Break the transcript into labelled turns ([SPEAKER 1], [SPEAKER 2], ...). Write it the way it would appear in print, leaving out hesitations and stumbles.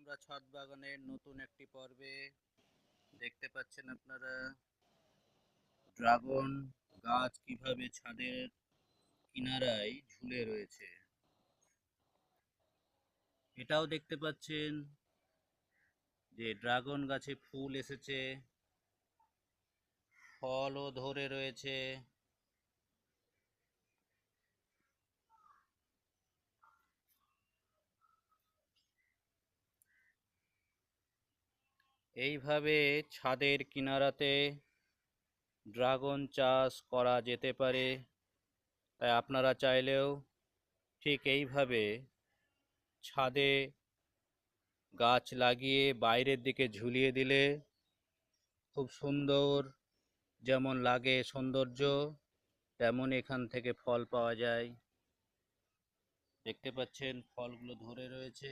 [SPEAKER 1] আমরা ছাদ বাগানের নতুন একটি পর্বে। দেখতে পাচ্ছেন আপনারা ড্রাগন গাছ কিভাবে ছাদের কিনারায় ঝুলে রয়েছে। এটাও দেখতে পাচ্ছেন যে ড্রাগন গাছে ফুল এসেছে, ফলও ধরে রয়েছে। এইভাবে ছাদের কিনারাতে ড্রাগন চাষ করা যেতে পারে। তাই আপনারা চাইলেও ঠিক এইভাবে ছাদে গাছ লাগিয়ে বাইরের দিকে ঝুলিয়ে দিলে খুব সুন্দর, যেমন লাগে সৌন্দর্য, তেমন এখান থেকে ফল পাওয়া যায়। দেখতে পাচ্ছেন ফলগুলো ধরে রয়েছে।